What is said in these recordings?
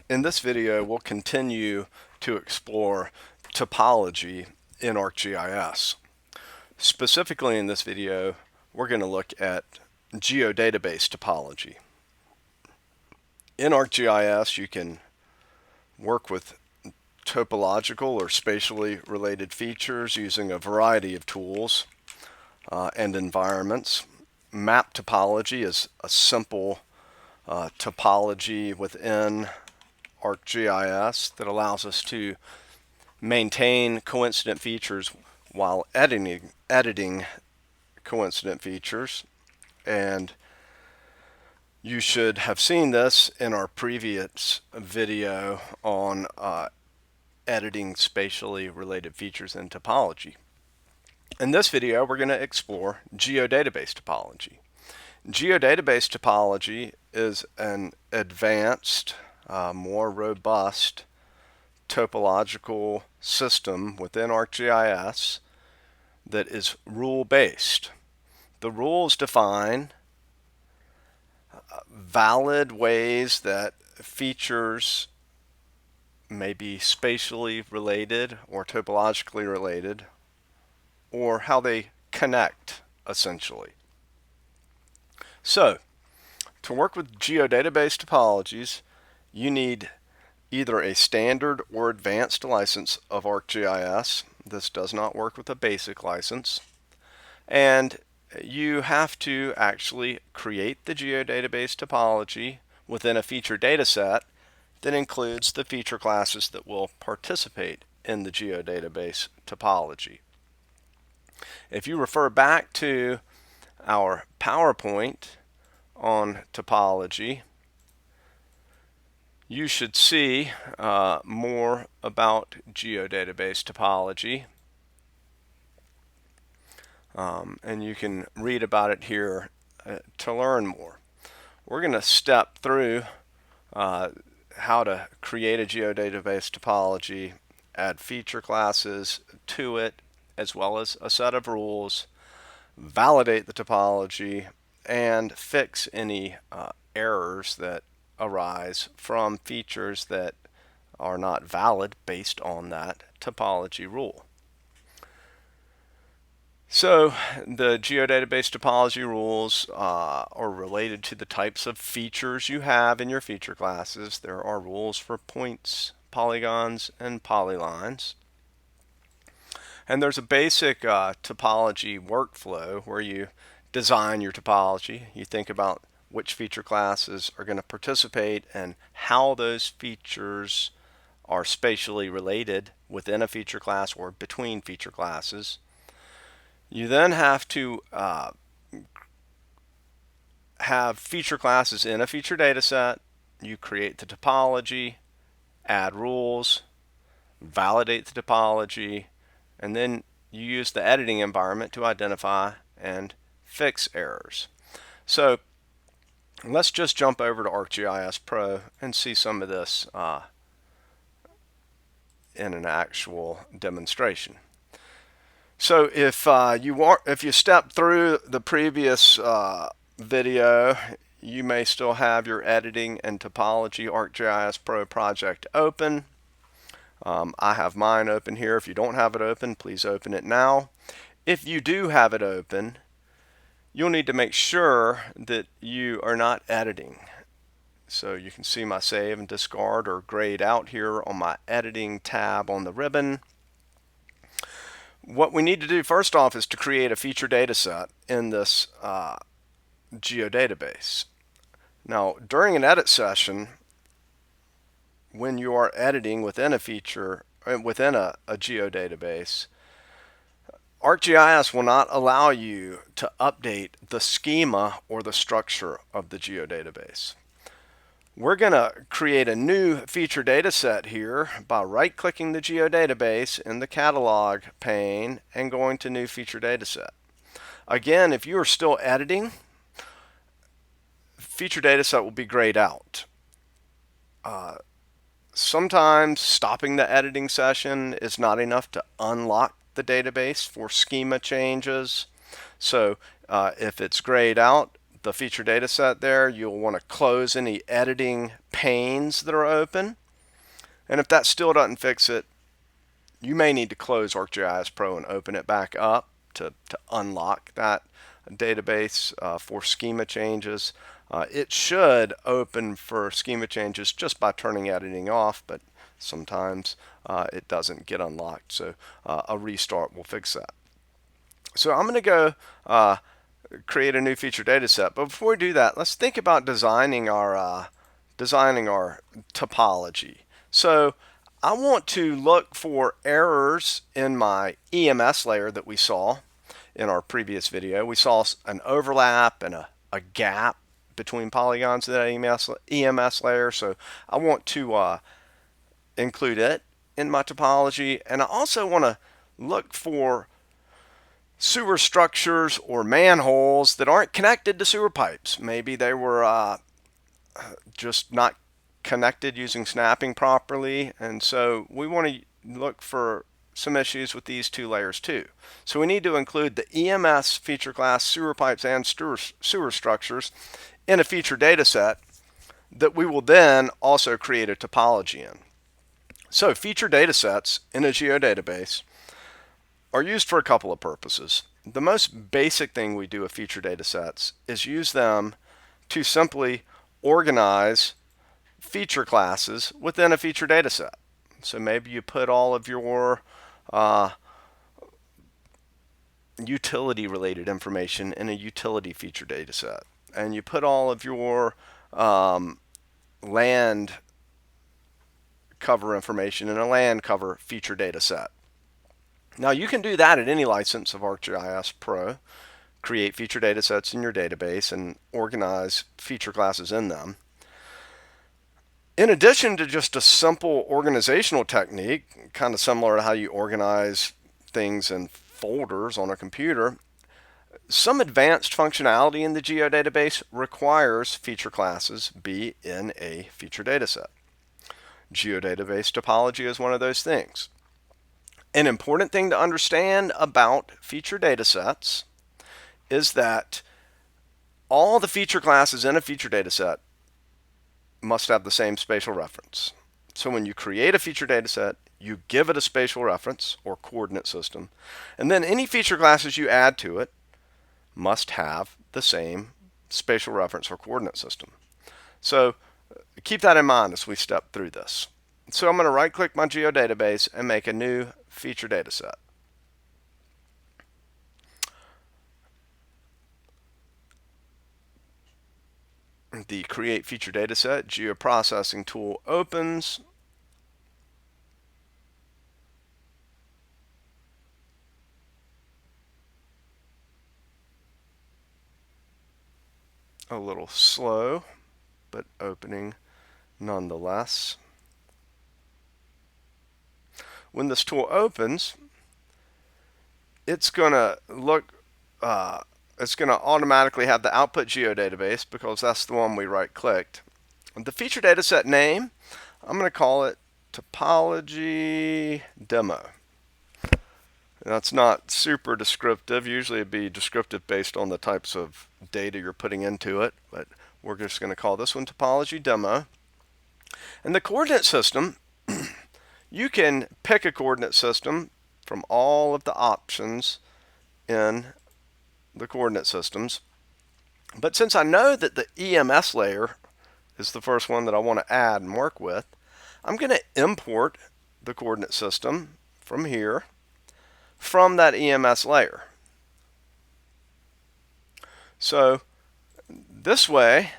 In this video, we'll continue to explore topology in ArcGIS. Specifically in this video, we're going to look at geodatabase topology. In ArcGIS, you can work with topological or spatially related features using a variety of tools and environments. Map topology is a simple topology within ArcGIS that allows us to maintain coincident features while editing coincident features. And you should have seen this in our previous video on editing spatially related features in topology. In this video, we're going to explore geodatabase topology. Geodatabase topology is an advanced, more robust topological system within ArcGIS that is rule-based. The rules define valid ways that features may be spatially related or topologically related, or how they connect, essentially. So, to work with geodatabase topologies, you need either a standard or advanced license of ArcGIS. This does not work with a basic license. And you have to actually create the geodatabase topology within a feature dataset that includes the feature classes that will participate in the geodatabase topology. If you refer back to our PowerPoint on topology, you should see more about geodatabase topology, and you can read about it here to learn more. We're going to step through how to create a geodatabase topology, add feature classes to it, as well as a set of rules, validate the topology, and fix any errors that arise from features that are not valid based on that topology rule. So the geodatabase topology rules are related to the types of features you have in your feature classes. There are rules for points, polygons, and polylines. And there's a basic topology workflow where you design your topology. You think about which feature classes are going to participate and how those features are spatially related within a feature class or between feature classes. You then have to have feature classes in a feature dataset. You create the topology, add rules, validate the topology, and then you use the editing environment to identify and fix errors. So let's just jump over to ArcGIS Pro and see some of this in an actual demonstration. So if you step through the previous video, you may still have your editing and topology ArcGIS Pro project open. I have mine open here. If you don't have it open, please open it now. If you do have it open, you'll need to make sure that you are not editing. So you can see my save and discard or grayed out here on my editing tab on the ribbon. What we need to do first off is to create a feature dataset in this geodatabase. Now, during an edit session, when you are editing within a feature, within a geodatabase, ArcGIS will not allow you to update the schema or the structure of the geodatabase. We're going to create a new feature dataset here by right-clicking the geodatabase in the catalog pane and going to new feature dataset. Again, if you are still editing, feature dataset will be grayed out. Sometimes stopping the editing session is not enough to unlock the database for schema changes. So if it's grayed out, the feature data set there, you'll want to close any editing panes that are open. And if that still doesn't fix it, you may need to close ArcGIS Pro and open it back up to unlock that database for schema changes. It should open for schema changes just by turning editing off, but sometimes it doesn't get unlocked. So a restart will fix that. So I'm going to go create a new feature data set. But before we do that, let's think about designing our topology. So I want to look for errors in my EMS layer that we saw in our previous video. We saw an overlap and a gap between polygons in that EMS layer. So I want to include it in my topology. And I also want to look for sewer structures or manholes that aren't connected to sewer pipes. Maybe they were just not connected using snapping properly, and so we want to look for some issues with these two layers too. So we need to include the EMS feature class sewer pipes and sewer structures in a feature data set that we will then also create a topology in. So feature data sets in a geodatabase are used for a couple of purposes. The most basic thing we do with feature data sets is use them to simply organize feature classes within a feature data set. So maybe you put all of your utility related information in a utility feature data set, and you put all of your land cover information in a land cover feature data set. Now you can do that at any license of ArcGIS Pro, create feature data sets in your database and organize feature classes in them. In addition to just a simple organizational technique, kind of similar to how you organize things in folders on a computer, some advanced functionality in the geodatabase requires feature classes be in a feature data set. Geodatabase topology is one of those things. An important thing to understand about feature data sets is that all the feature classes in a feature data set must have the same spatial reference. So when you create a feature data set, you give it a spatial reference or coordinate system, and then any feature classes you add to it must have the same spatial reference or coordinate system. So keep that in mind as we step through this. So I'm going to right click my geodatabase and make a new feature data set. The Create Feature Dataset Geoprocessing tool opens. A little slow, but opening nonetheless. When this tool opens, it's going to look it's going to automatically have the output geodatabase because that's the one we right-clicked. The feature dataset name, I'm going to call it Topology Demo. That's not super descriptive. Usually it'd be descriptive based on the types of data you're putting into it, but we're just going to call this one Topology Demo. And the coordinate system, you can pick a coordinate system from all of the options in the coordinate systems. But since I know that the EMS layer is the first one that I want to add and work with, I'm going to import the coordinate system from here, from that EMS layer. So this way,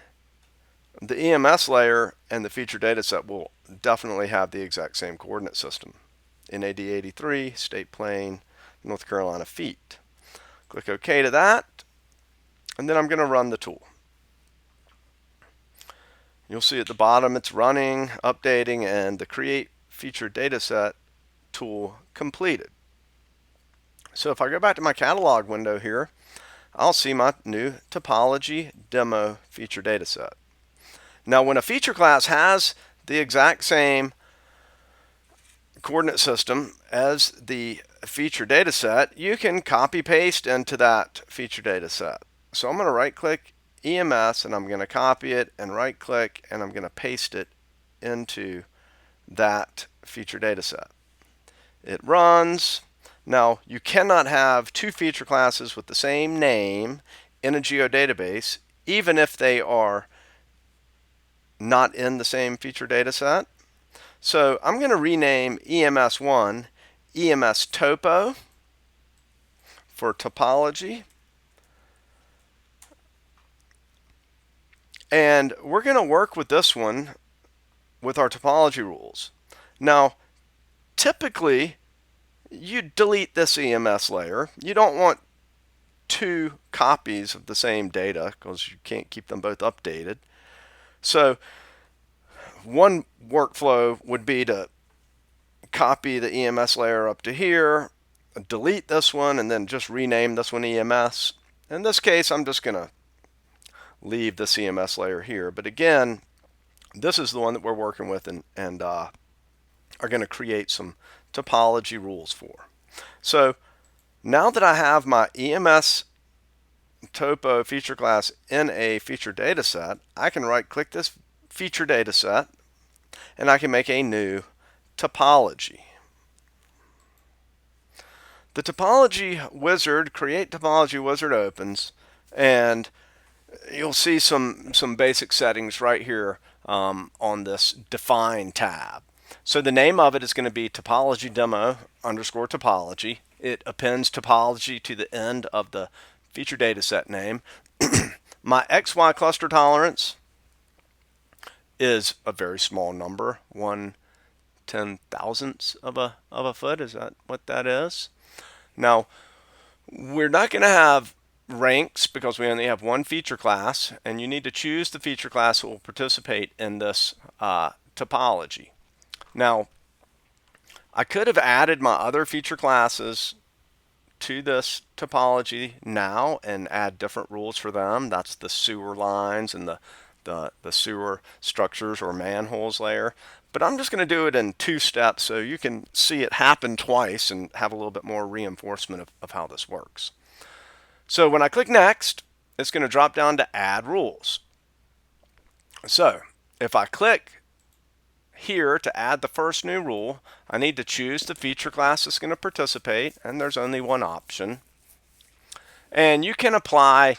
the EMS layer and the feature data set will definitely have the exact same coordinate system. NAD 83, state plane, North Carolina feet. Click OK to that, and then I'm going to run the tool. You'll see at the bottom it's running, updating, and the Create Feature Dataset tool completed. So if I go back to my catalog window here, I'll see my new Topology Demo Feature Dataset. Now when a feature class has the exact same coordinate system as the feature data set, you can copy paste into that feature data set. So I'm going to right click EMS, and I'm going to copy it and right click, and I'm going to paste it into that feature data set. It runs. Now, you cannot have two feature classes with the same name in a geodatabase, even if they are not in the same feature data set. So I'm going to rename EMS1 EMS Topo for topology. And we're going to work with this one with our topology rules. Now, typically, you delete this EMS layer. You don't want two copies of the same data because you can't keep them both updated. So one workflow would be to copy the EMS layer up to here, delete this one, and then just rename this one EMS. In this case, I'm just going to leave the EMS layer here. But again, this is the one that we're working with and are going to create some topology rules for. So now that I have my EMS topo feature class in a feature data set, I can right click this feature data set and I can make a new topology. The topology wizard, create topology wizard opens, and you'll see some basic settings right here on this define tab. So the name of it is going to be topology demo underscore topology. It appends topology to the end of the feature data set name. My XY cluster tolerance is a very small number, 1/10,000th of a foot. Is that what that is? Now, we're not going to have ranks because we only have one feature class, and you need to choose the feature class that will participate in this topology. Now, I could have added my other feature classes to this topology now and add different rules for them. That's the sewer lines and the sewer structures or manholes layer. But I'm just going to do it in 2 steps so you can see it happen twice and have a little bit more reinforcement of how this works. So when I click next, it's going to drop down to add rules. So if I click here to add the first new rule, I need to choose the feature class that's going to participate, and there's only one option. And you can apply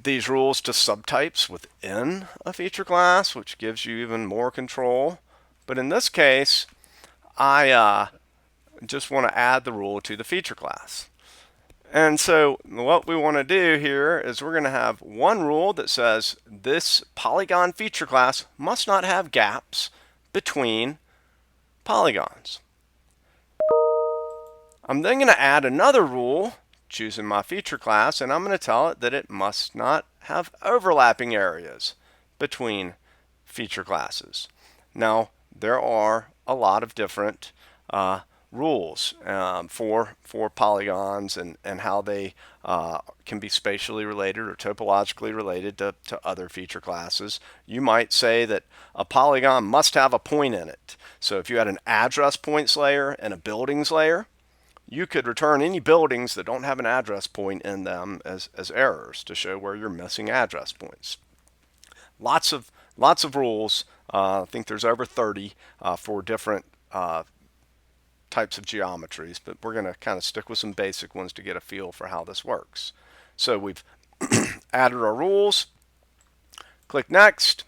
these rules to subtypes within a feature class, which gives you even more control. But in this case, I just want to add the rule to the feature class. And so what we want to do here is we're going to have one rule that says this polygon feature class must not have gaps between polygons. I'm then going to add another rule, choosing my feature class, and I'm going to tell it that it must not have overlapping areas between feature classes. Now, there are a lot of different rules for polygons and how they can be spatially related or topologically related to other feature classes. You might say that a polygon must have a point in it. So if you had an address points layer and a buildings layer, you could return any buildings that don't have an address point in them as errors to show where you're missing address points. Lots of rules. I think there's over 30 for different types of geometries, but we're going to kind of stick with some basic ones to get a feel for how this works. So we've added our rules. Click next.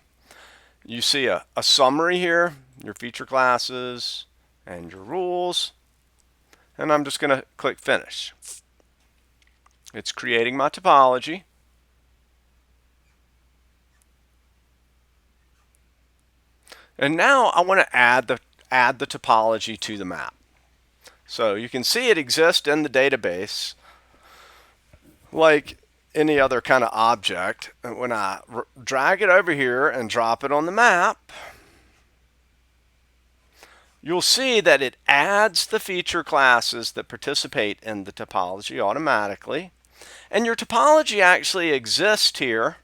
You see a summary here, your feature classes and your rules. And I'm just going to click finish. It's creating my topology. And now I want to add the topology to the map. So you can see it exists in the database like any other kind of object. And when I drag it over here and drop it on the map, you'll see that it adds the feature classes that participate in the topology automatically. And your topology actually exists here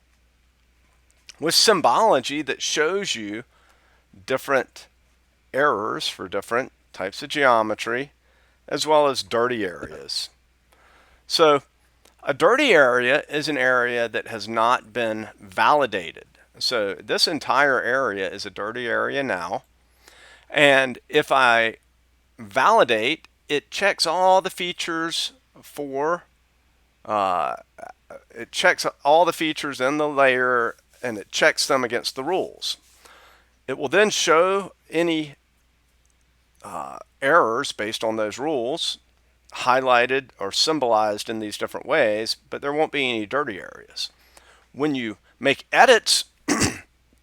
with symbology that shows you different errors for different types of geometry, as well as dirty areas. So A dirty area is an area that has not been validated. So this entire area is a dirty area now. And if I validate, it checks all the features for, uh, it checks all the features in the layer and it checks them against the rules. It will then show any errors based on those rules, highlighted or symbolized in these different ways, but there won't be any dirty areas. When you make edits,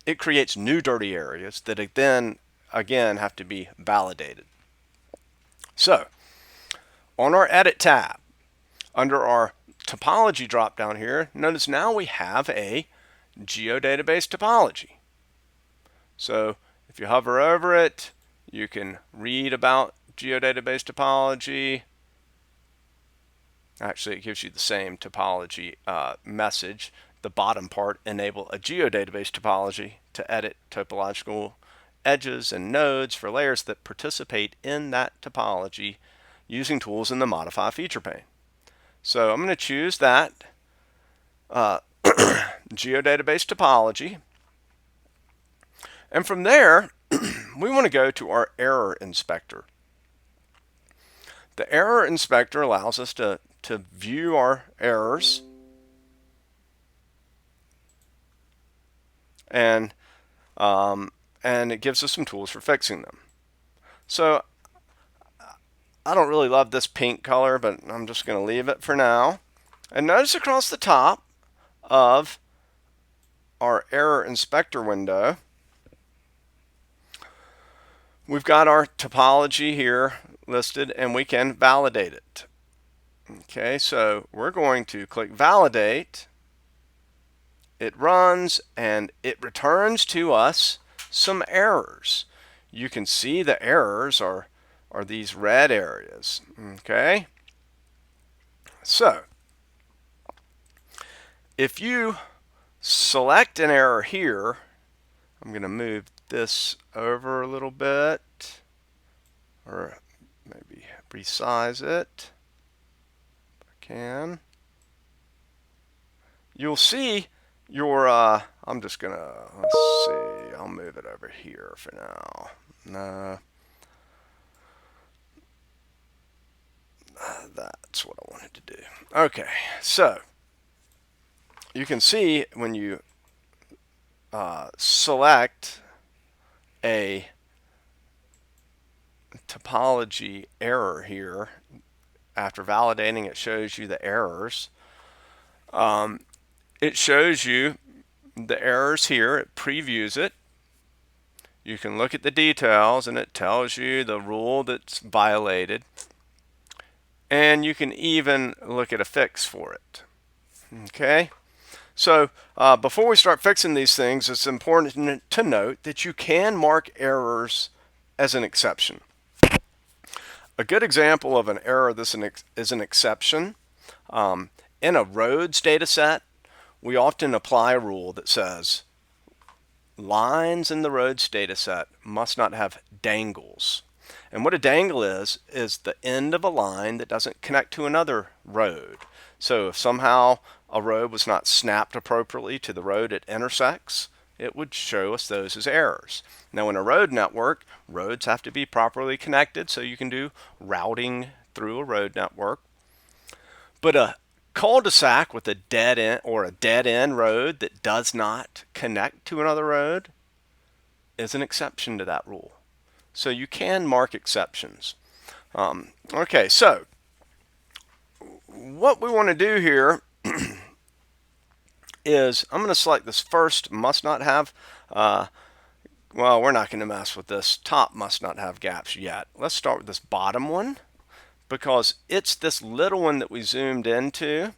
it creates new dirty areas that then again have to be validated. So on our edit tab, under our topology drop down here, notice now we have a geodatabase topology. So if you hover over it, you can read about geodatabase topology. Actually, it gives you the same topology message. The bottom part, enable a geodatabase topology to edit topological edges and nodes for layers that participate in that topology using tools in the Modify feature pane. So I'm going to choose that geodatabase topology. And from there, we want to go to our error inspector. The error inspector allows us to view our errors and it gives us some tools for fixing them. So I don't really love this pink color, but I'm just going to leave it for now. And notice across the top of our error inspector window, we've got our topology here listed and we can validate it. Okay, so we're going to click validate. It runs and it returns to us some errors. You can see the errors are these red areas. Okay, so if you select an error here, I'm going to move this over a little bit or maybe resize it if I can. You'll see your I'm just gonna, let's see, I'll move it over here for now. No, that's what I wanted to do. Okay, so you can see when you select a topology error here, after validating it shows you the errors. It shows you the errors here, it previews it. You can look at the details and it tells you the rule that's violated. And you can even look at a fix for it. Okay, so before we start fixing these things, it's important to note that you can mark errors as an exception. A good example of an error this is an exception. In a roads data set, we often apply a rule that says lines in the roads data set must not have dangles. And what a dangle is the end of a line that doesn't connect to another road. So if somehow a road was not snapped appropriately to the road it intersects, it would show us those as errors. Now in a road network, roads have to be properly connected so you can do routing through a road network. But a cul-de-sac with a dead end or a dead end road that does not connect to another road is an exception to that rule. So you can mark exceptions. Okay, so what we want to do here is I'm going to select this first must not have, well, we're not going to mess with this top must not have gaps yet. Let's start with this bottom one, because it's this little one that we zoomed into.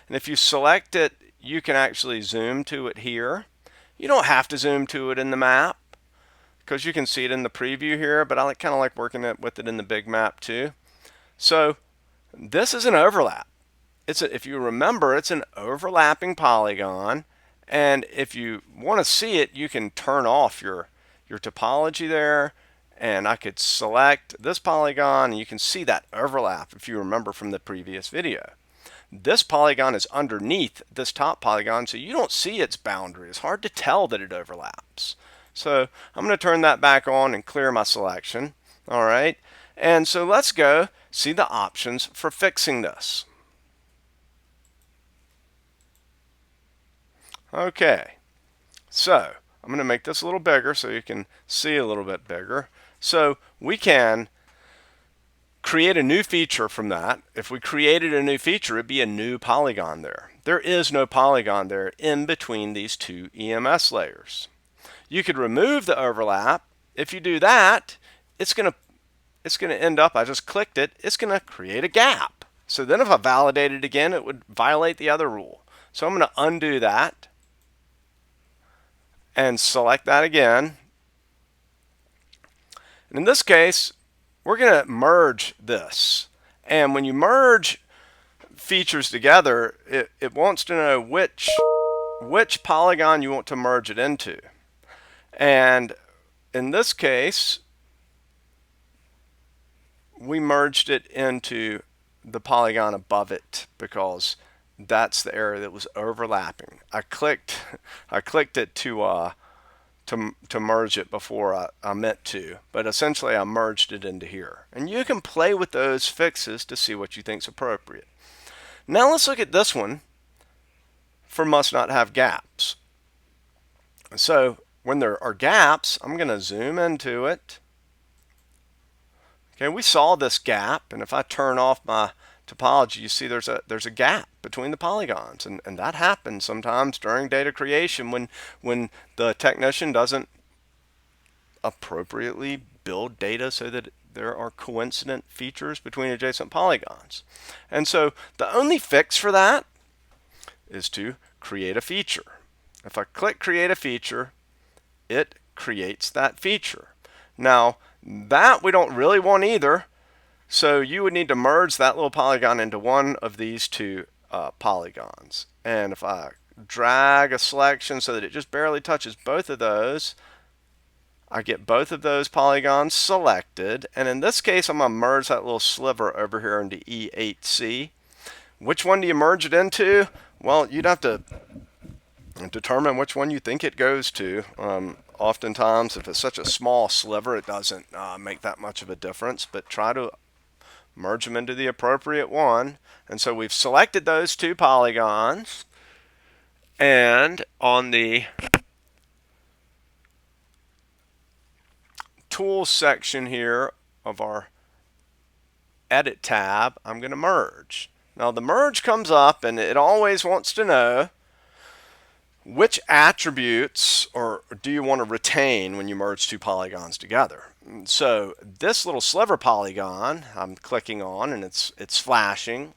And if you select it, you can actually zoom to it here. You don't have to zoom to it in the map because you can see it in the preview here, but I kind of like working with it in the big map too. So this is an overlap. If you remember, it's an overlapping polygon. And if you want to see it, you can turn off your topology there. And I could select this polygon and you can see that overlap if you remember from the previous video. this polygon is underneath this top polygon, so you don't see its boundary. It's hard to tell that it overlaps. So I'm going to turn that back on and clear my selection. All right. And so let's go see the options for fixing this. Okay. So I'm going to make this a little bigger so you can see a little bit bigger. So we can create a new feature from that. If we created a new feature, it'd be a new polygon there. There is no polygon there in between these two EMS layers. You could remove the overlap. If you do that, it's going to end up, I just clicked it, it's going to create a gap. So then if I validate it again, it would violate the other rule. So I'm going to undo that and select that again. And in this case, we're going to merge this. And when you merge features together, it wants to know which polygon you want to merge it into. And in this case, we merged it into the polygon above it because that's the area that was overlapping. I clicked it to merge it before I meant to, but essentially I merged it into here. And you can play with those fixes to see what you think is appropriate. Now let's look at this one for must not have gaps. So when there are gaps, I'm going to zoom into it. Okay, we saw this gap, and if I turn off my topology, you see there's a gap between the polygons, and that happens sometimes during data creation when the technician doesn't appropriately build data so that there are coincident features between adjacent polygons. And so the only fix for that is to create a feature. If I click create a feature, it creates that feature. Now that we don't really want either, so you would need to merge that little polygon into one of these two polygons. And if I drag a selection so that it just barely touches both of those, I get both of those polygons selected. And in this case, I'm going to merge that little sliver over here into E8C. Which one do you merge it into? Well, you'd have to determine which one you think it goes to. Oftentimes, if it's such a small sliver, it doesn't make that much of a difference, but try to merge them into the appropriate one. And so we've selected those two polygons, and on the Tools section here of our Edit tab, I'm going to merge. Now the merge comes up, and it always wants to know which attributes or do you want to retain when you merge two polygons together. So this little sliver polygon I'm clicking on, and it's flashing.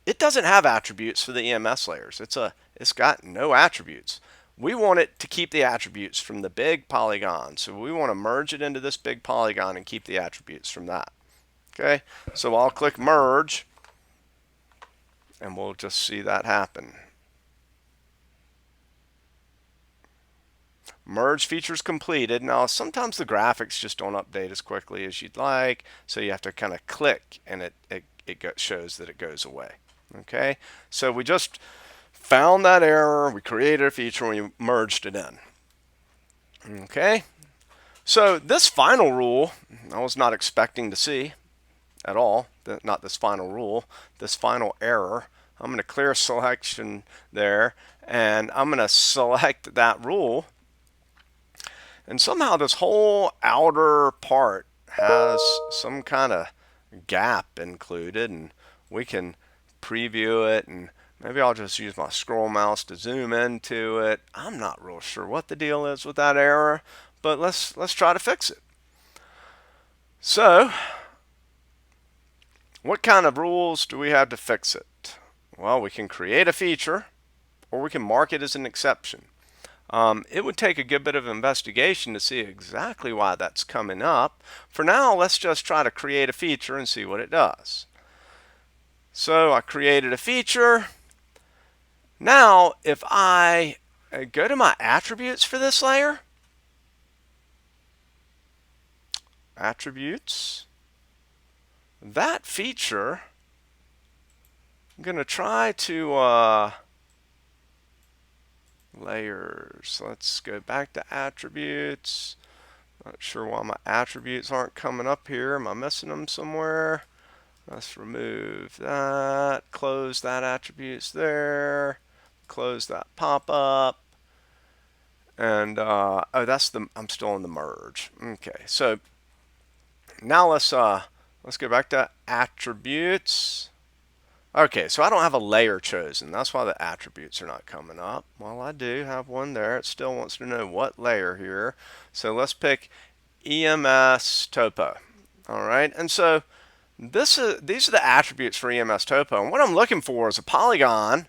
It doesn't have attributes for the EMS layers. It's got no attributes. We want it to keep the attributes from the big polygon. So we want to merge it into this big polygon and keep the attributes from that. Okay, so I'll click merge, and we'll just see that happen. Merge features completed. Now sometimes the graphics just don't update as quickly as you'd like, so you have to kind of click and it shows that it goes away. Okay, so we just found that error, we created a feature, and we merged it in. Okay, so this final rule I was not expecting to see at all. Not this final rule, this final error. I'm going to clear selection there, and I'm going to select that rule. And somehow this whole outer part has some kind of gap included, and we can preview it, and maybe I'll just use my scroll mouse to zoom into it. I'm not real sure what the deal is with that error, but let's try to fix it. So what kind of rules do we have to fix it? Well, we can create a feature, or we can mark it as an exception. It would take a good bit of investigation to see exactly why that's coming up. For now, let's just try to create a feature and see what it does. So I created a feature. Now, if I go to my attributes for this layer, attributes, that feature I'm going to try to layers. Let's go back to attributes. Not sure why my attributes aren't coming up here. Am I missing them somewhere? Let's remove that. Close that attributes there. Close that pop-up. And oh, I'm still in the merge. Okay, so now let's go back to attributes. Okay, so I don't have a layer chosen. That's why the attributes are not coming up. Well, I do have one there. It still wants to know what layer here. So let's pick EMS Topo. All right, and so these are the attributes for EMS Topo. And what I'm looking for is a polygon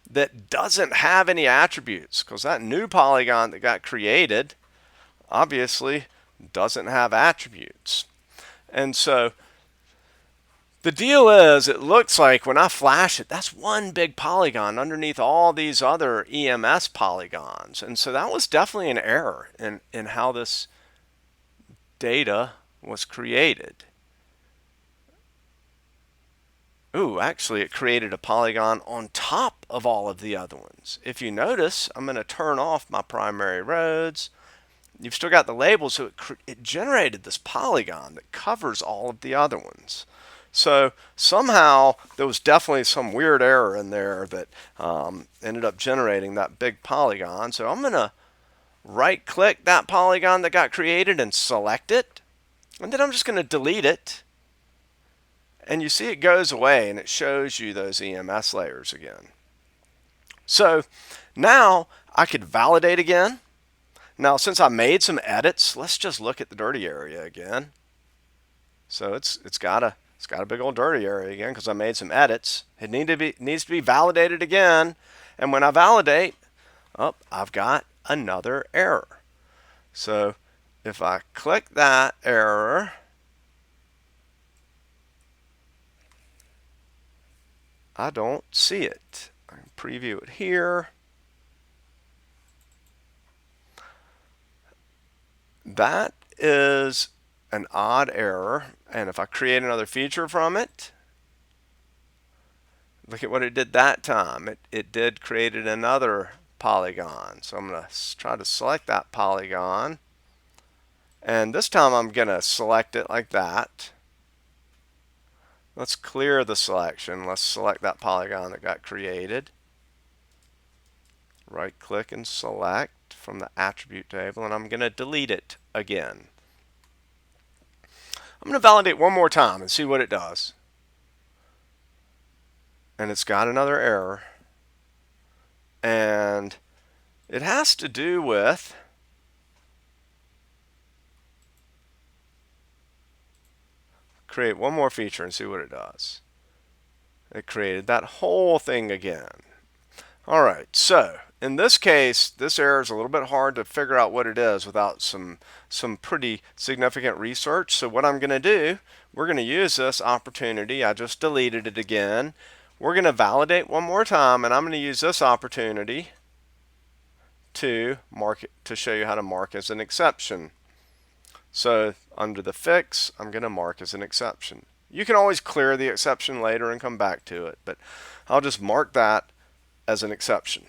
that doesn't have any attributes, because that new polygon that got created obviously doesn't have attributes. And so the deal is, it looks like when I flash it, that's one big polygon underneath all these other EMS polygons. And so that was definitely an error in how this data was created. Ooh, actually it created a polygon on top of all of the other ones. If you notice, I'm going to turn off my primary roads. You've still got the label, so it generated this polygon that covers all of the other ones. So somehow there was definitely some weird error in there that ended up generating that big polygon. So I'm going to right click that polygon that got created and select it. And then I'm just going to delete it. And you see it goes away and it shows you those EMS layers again. So now I could validate again. Now, since I made some edits, let's just look at the dirty area again. So it's got a big old dirty area again because I made some edits. It needs to be validated again, and when I validate, I've got another error. So if I click that error, I don't see it. I can preview it here. That is an odd error, and if I create another feature from it, look at what it did that time. It did create another polygon. So I'm going to try to select that polygon, and this time I'm going to select it like that. Let's clear the selection. Let's select that polygon that got created. Right click and select from the attribute table, and I'm going to delete it again. I'm going to validate one more time and see what it does. And it's got another error. And it has to do with create one more feature and see what it does. It created that whole thing again. All right, so in this case, this error is a little bit hard to figure out what it is without some pretty significant research. So what I'm going to do, we're going to use this opportunity. I just deleted it again. We're going to validate one more time, and I'm going to use this opportunity to mark it, to show you how to mark as an exception. So under the fix, I'm going to mark as an exception. You can always clear the exception later and come back to it, but I'll just mark that as an exception.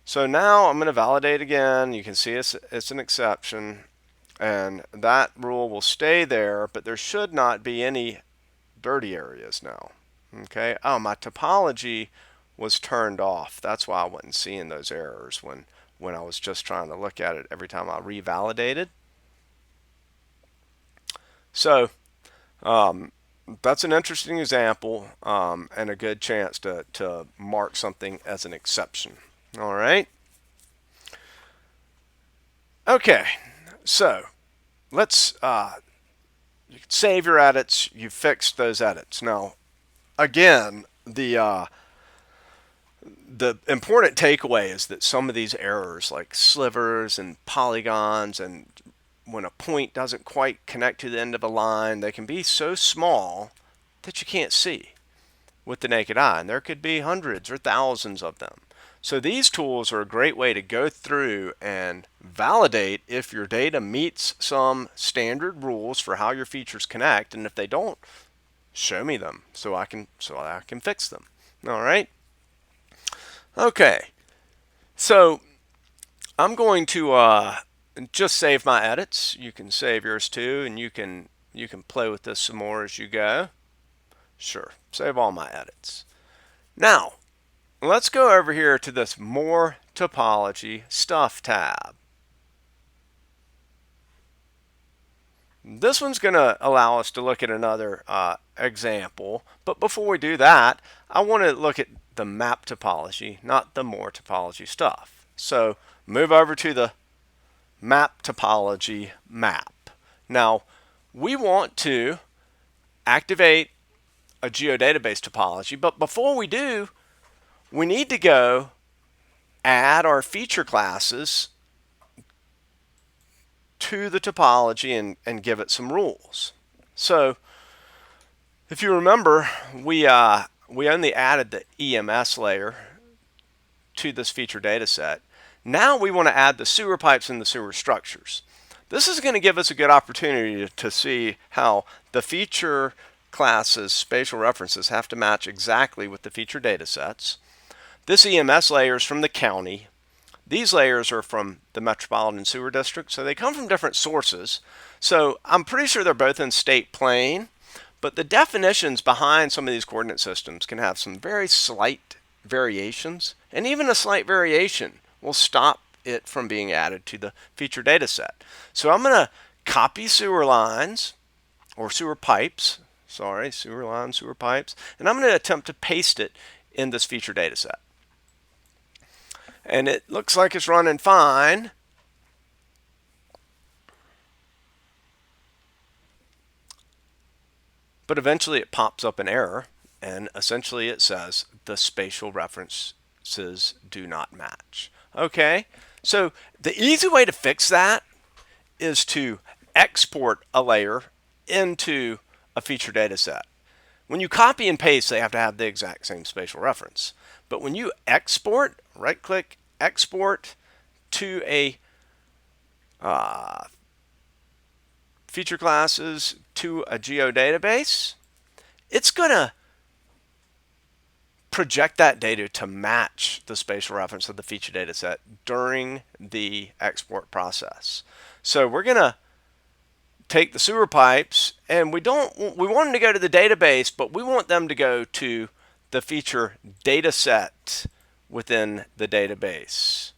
So now I'm going to validate again. You can see it's an exception, and that rule will stay there, but there should not be any dirty areas now. Okay. Oh, my topology was turned off. That's why I wasn't seeing those errors when I was just trying to look at it every time I revalidated. So that's an interesting example and a good chance to mark something as an exception. All right. Okay, so let's you can save your edits. You fixed those edits. Now, again, the important takeaway is that some of these errors, like slivers and polygons, and when a point doesn't quite connect to the end of a line, they can be so small that you can't see with the naked eye, and there could be hundreds or thousands of them. So these tools are a great way to go through and validate if your data meets some standard rules for how your features connect, and if they don't, show me them so I can fix them. All right. Okay. So I'm going to just save my edits. You can save yours too, and you can play with this some more as you go. Sure. Save all my edits. Now, let's go over here to this More Topology Stuff tab. This one's going to allow us to look at another example, but before we do that, I want to look at the map topology, not the More Topology stuff. So move over to the map topology map. Now, we want to activate a geodatabase topology, but before we do, we need to go add our feature classes to the topology and give it some rules. So if you remember, we only added the EMS layer to this feature data set. Now we want to add the sewer pipes and the sewer structures. This is going to give us a good opportunity to see how the feature classes spatial references have to match exactly with the feature data sets. This EMS layer is from the county. These layers are from the Metropolitan Sewer District, so they come from different sources. So I'm pretty sure they're both in state plane, but the definitions behind some of these coordinate systems can have some very slight variations, and even a slight variation will stop it from being added to the feature data set. So I'm going to copy sewer lines, or sewer pipes, sewer lines, sewer pipes, and I'm going to attempt to paste it in this feature data set. And it looks like it's running fine. But eventually it pops up an error, and essentially it says the spatial references do not match. Okay, so the easy way to fix that is to export a layer into a feature data set. When you copy and paste, they have to have the exact same spatial reference. But when you export, right-click, export to a feature classes to a geodatabase, it's going to project that data to match the spatial reference of the feature data set during the export process. So we're going to take the sewer pipes, and we want them to go to the database, but we want them to go to the feature data set within the database.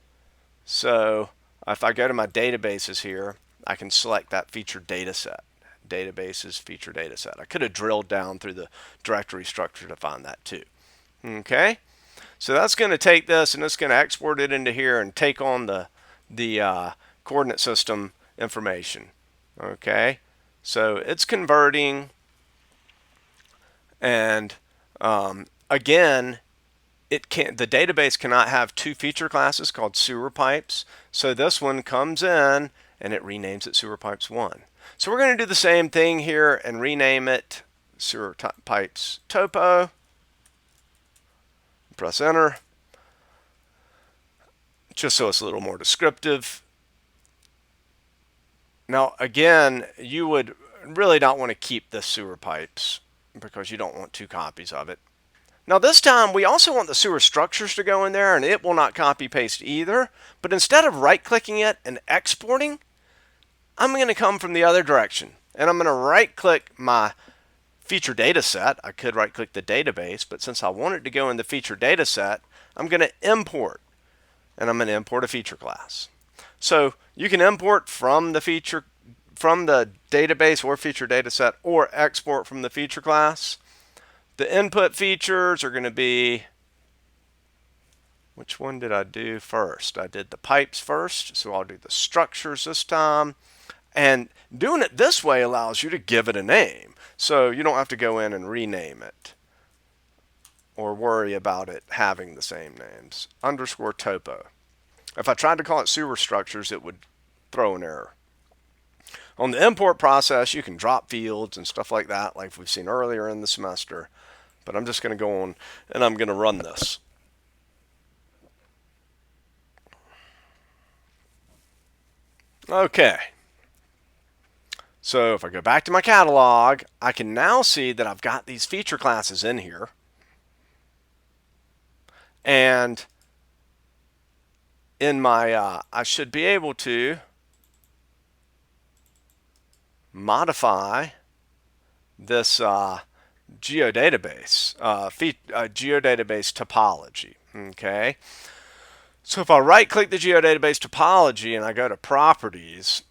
So if I go to my databases here, I can select that feature data set. Databases, feature data set. I could have drilled down through the directory structure to find that too. Okay, so that's going to take this and it's going to export it into here and take on the coordinate system information. Okay, so it's converting, and again, the database cannot have two feature classes called sewer pipes. So this one comes in and it renames it sewer pipes 1. So we're going to do the same thing here and rename it sewer pipes topo. Press enter, just so it's a little more descriptive. Now again, you would really not want to keep this sewer pipes because you don't want two copies of it. Now this time we also want the sewer structures to go in there, and it will not copy paste either. But instead of right clicking it and exporting, I'm going to come from the other direction, and I'm going to right click my feature data set. I could right click the database, but since I want it to go in the feature data set, I'm going to import, and I'm going to import a feature class. So you can import from the database or feature data set, or export from the feature class. The input features are going to be, which one did I do first? I did the pipes first, so I'll do the structures this time. And doing it this way allows you to give it a name, so you don't have to go in and rename it or worry about it having the same names. Underscore topo. If I tried to call it sewer structures, it would throw an error. On the import process, you can drop fields and stuff like that, like we've seen earlier in the semester. But I'm just going to go on and I'm going to run this. Okay. So if I go back to my catalog, I can now see that I've got these feature classes in here. And in my, I should be able to modify this geodatabase, geodatabase topology. Okay. So if I right click the geodatabase topology and I go to properties,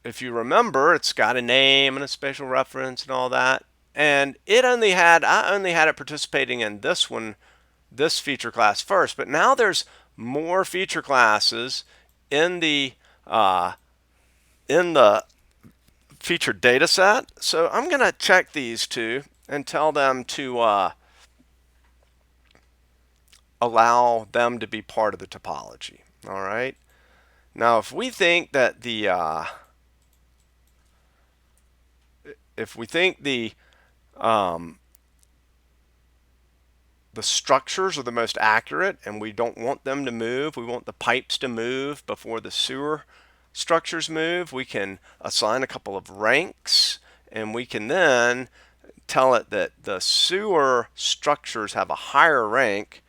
if you remember, it's got a name and a spatial reference and all that. And I only had it participating in this one, this feature class first. But now there's more feature classes in the feature data set. So I'm going to check these two and tell them to allow them to be part of the topology. All right. Now, if we think that the structures are the most accurate and we don't want them to move, we want the pipes to move before the sewer structures move, we can assign a couple of ranks and we can then tell it that the sewer structures have a higher rank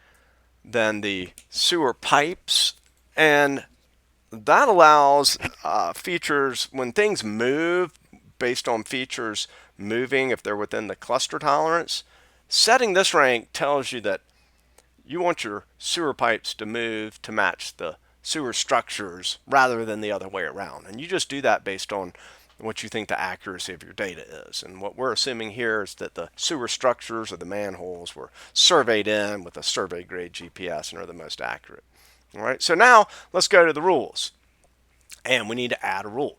than the sewer pipes, and that allows features, when things move based on features moving, if they're within the cluster tolerance, setting this rank tells you that you want your sewer pipes to move to match the sewer structures rather than the other way around. And you just do that based on what you think the accuracy of your data is. And what we're assuming here is that the sewer structures or the manholes were surveyed in with a survey grade GPS and are the most accurate. All right, so now let's go to the rules. And we need to add a rule.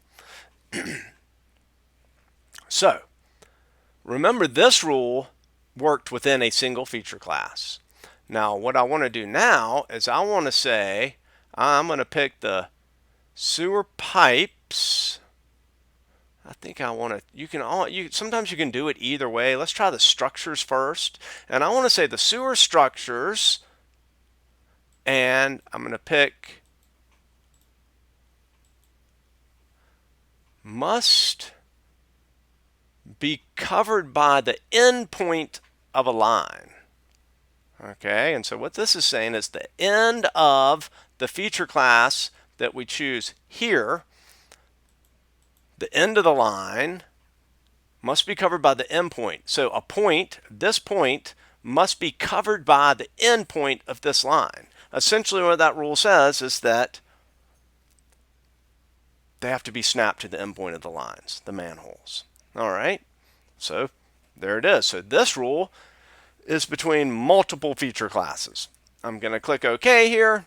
So remember, this rule worked within a single feature class. Now what I want to do now is I want to say I'm going to pick the sewer pipes. I think I want to, sometimes you can do it either way. Let's try the structures first. And I want to say the sewer structures, and I'm going to pick must be covered by the endpoint of a line. Okay, and so what this is saying is the end of the feature class that we choose here, the end of the line must be covered by the endpoint. So a point, this point, must be covered by the endpoint of this line. Essentially what that rule says is that they have to be snapped to the endpoint of the lines, the manholes. All right, so there it is. So this rule is between multiple feature classes. I'm going to click OK here,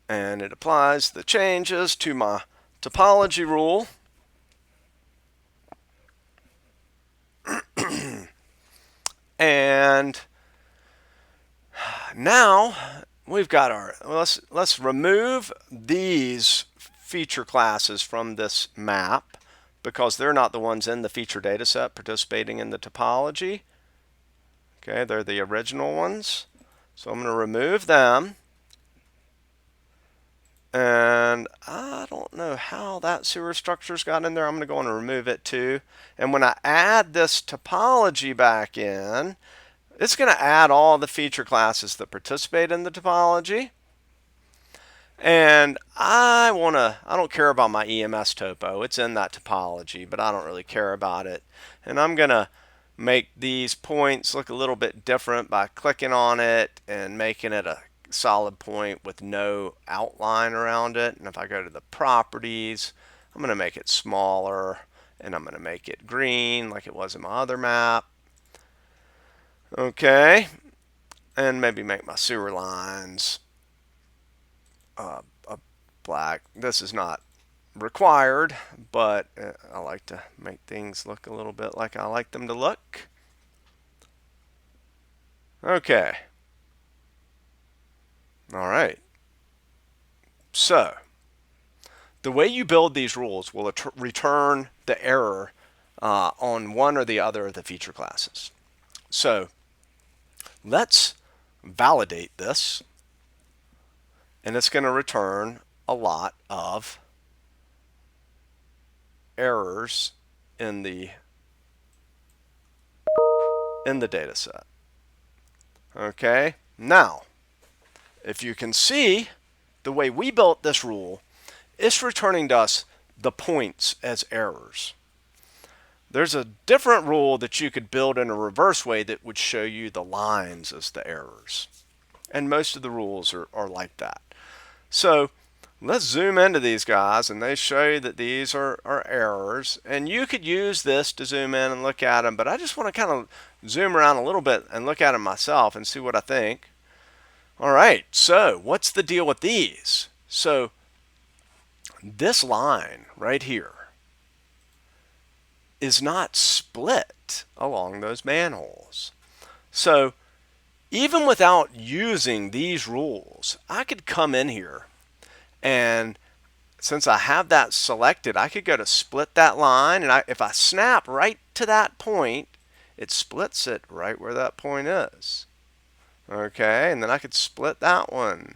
and it applies the changes to my topology rule. And now we've got our, let's remove these feature classes from this map because they're not the ones in the feature data set participating in the topology. Okay, they're the original ones. So I'm going to remove them. And I don't know how that sewer structure's got in there. I'm going to go on and remove it too. And when I add this topology back in, it's going to add all the feature classes that participate in the topology. And I don't care about my EMS topo. It's in that topology, but I don't really care about it. And I'm going to make these points look a little bit different by clicking on it and making it a solid point with no outline around it. And if I go to the properties, I'm going to make it smaller, and I'm going to make it green like it was in my other map. Okay, and maybe make my sewer lines black. This is not required, but I like to make things look a little bit like I like them to look. Okay. All right. So the way you build these rules will return the error on one or the other of the feature classes. So let's validate this, and it's going to return a lot of errors in the data set. Okay, now if you can see the way we built this rule, it's returning to us the points as errors. There's a different rule that you could build in a reverse way that would show you the lines as the errors. And most of the rules are like that. So let's zoom into these guys, and they show you that these are errors. And you could use this to zoom in and look at them, but I just want to kind of zoom around a little bit and look at them myself and see what I think. All right, so what's the deal with these? So this line right here is not split along those manholes. So even without using these rules, I could come in here, and since I have that selected, I could go to split that line, and if I snap right to that point, it splits it right where that point is. Okay, and then I could split that one,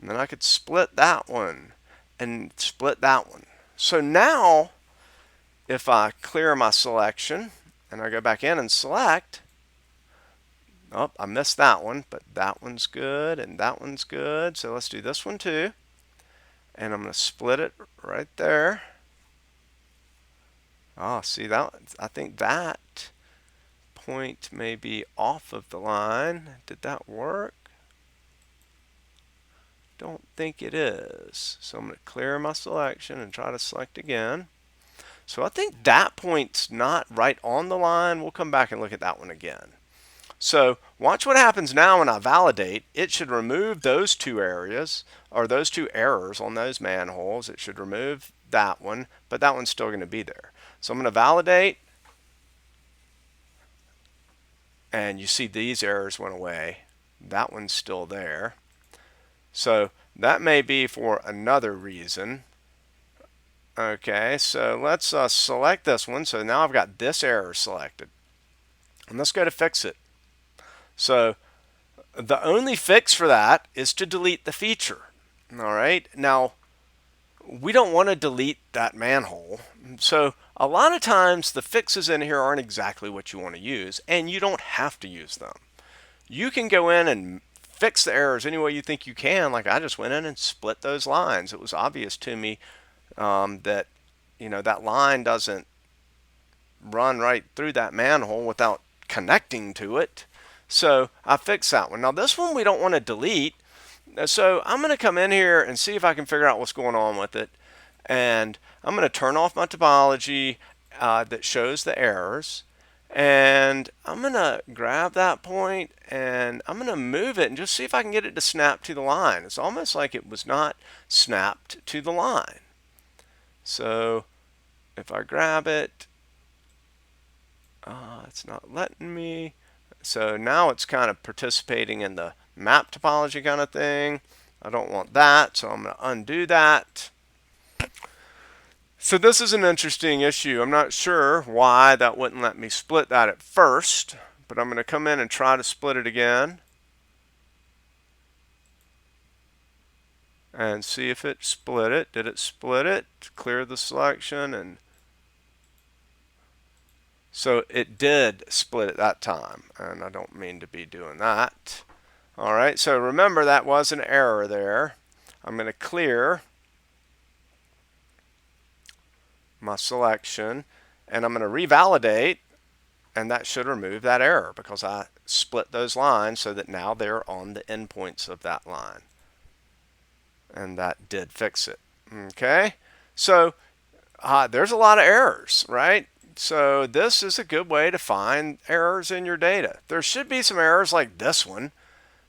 and then I could split that one, and split that one. So now, if I clear my selection, and I go back in and select, oh, I missed that one, but that one's good, and that one's good. So let's do this one too. And I'm going to split it right there. Oh, see that? I think that point may be off of the line. Did that work? Don't think it is. So I'm going to clear my selection and try to select again. So I think that point's not right on the line. We'll come back and look at that one again. So watch what happens now when I validate. It should remove those two areas, or those two errors on those manholes. It should remove that one, but that one's still going to be there. So I'm going to validate, and you see these errors went away. That one's still there. So that may be for another reason. Okay, so let's select this one. So now I've got this error selected. And let's go to fix it. So the only fix for that is to delete the feature. All right, now we don't want to delete that manhole. So a lot of times the fixes in here aren't exactly what you want to use, and you don't have to use them. You can go in and fix the errors any way you think you can. Like I just went in and split those lines. It was obvious to me that that line doesn't run right through that manhole without connecting to it. So I fixed that one. Now this one we don't want to delete. So I'm going to come in here and see if I can figure out what's going on with it. And I'm going to turn off my topology that shows the errors. And I'm going to grab that point and I'm going to move it and just see if I can get it to snap to the line. It's almost like it was not snapped to the line. So if I grab it, it's not letting me. So now it's kind of participating in the map topology kind of thing. I don't want that, so I'm going to undo that. So this is an interesting issue. I'm not sure why that wouldn't let me split that at first, but I'm going to come in and try to split it again and see if it split it. Did it split it? Clear the selection, and so it did split it that time, and I don't mean to be doing that. All right, so remember that was an error there. I'm going to clear my selection, and I'm going to revalidate, and that should remove that error because I split those lines so that now they're on the endpoints of that line. And that did fix it. Okay, so there's a lot of errors, right? So this is a good way to find errors in your data. There should be some errors like this one.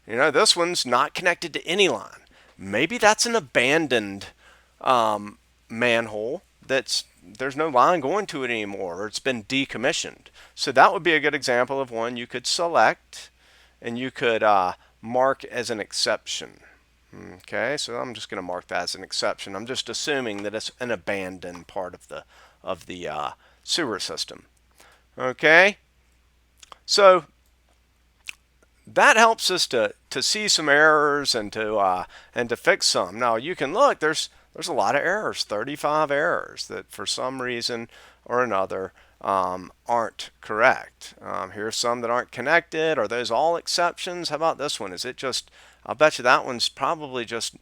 This one's not connected to any line. Maybe that's an abandoned manhole there's no line going to it anymore, or it's been decommissioned. So that would be a good example of one you could select and you could mark as an exception. Okay, so I'm just going to mark that as an exception. I'm just assuming that it's an abandoned part of the sewer system. Okay, so that helps us to see some errors and to fix some. Now you can look. There's there's a lot of errors, 35 errors that for some reason or another aren't correct. Here's some that aren't connected. Are those all exceptions? How about this one? Is it just, I'll bet you that one's probably just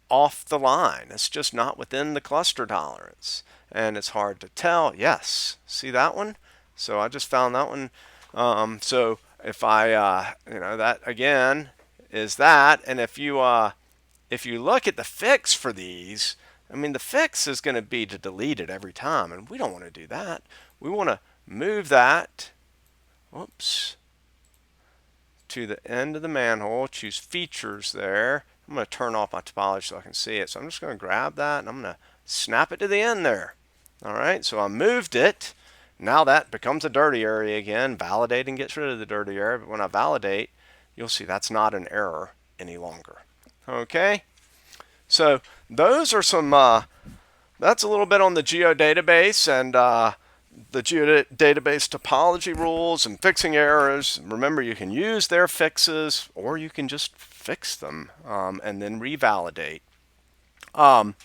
off the line. It's just not within the cluster tolerance. And it's hard to tell. Yes, see that one? So I just found that one. So if I, that again is that. And if you look at the fix for these, I mean, the fix is going to be to delete it every time. And we don't want to do that. We want to move that, whoops, to the end of the manhole, choose features there. I'm going to turn off my topology so I can see it. So I'm just going to grab that and I'm going to snap it to the end there. All right, so I moved it. Now that becomes a dirty area again. Validating gets rid of the dirty area, but when I validate, you'll see that's not an error any longer. Okay, so those are some, that's a little bit on the geodatabase and the geodatabase topology rules and fixing errors. Remember, you can use their fixes or you can just fix them and then revalidate. I'm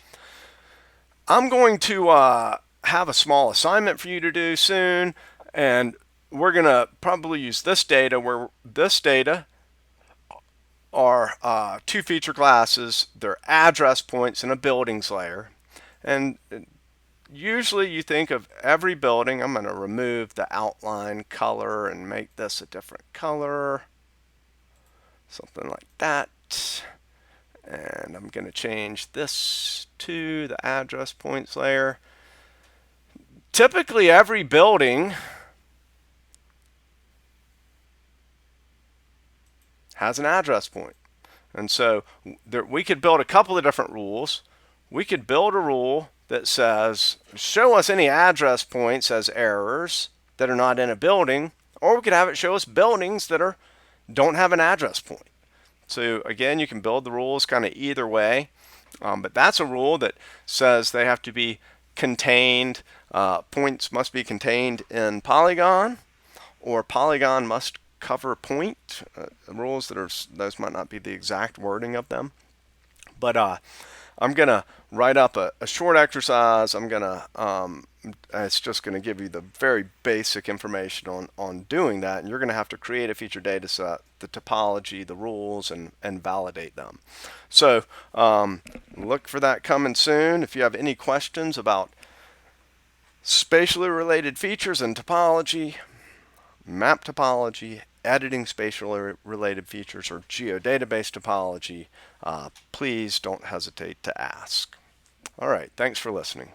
going to have a small assignment for you to do soon, and we're going to probably use this data where this data are two feature classes. They're address points in a buildings layer. And usually you think of every building. I'm going to remove the outline color and make this a different color. Something like that. And I'm going to change this to the address points layer. Typically every building has an address point. And so we could build a couple of different rules. We could build a rule that says, show us any address points as errors that are not in a building, or we could have it show us buildings that don't have an address point. So again, you can build the rules kind of either way, but that's a rule that says they have to be contained, points must be contained in Polygon, or Polygon must cover point. Rules that are, those might not be the exact wording of them, but I'm going to write up a short exercise. I'm going to, it's just going to give you the very basic information on doing that. And you're going to have to create a feature data set, the topology, the rules, and validate them. So look for that coming soon. If you have any questions about spatially related features and topology, map topology, editing spatially related features, or geodatabase topology, please don't hesitate to ask. All right, thanks for listening.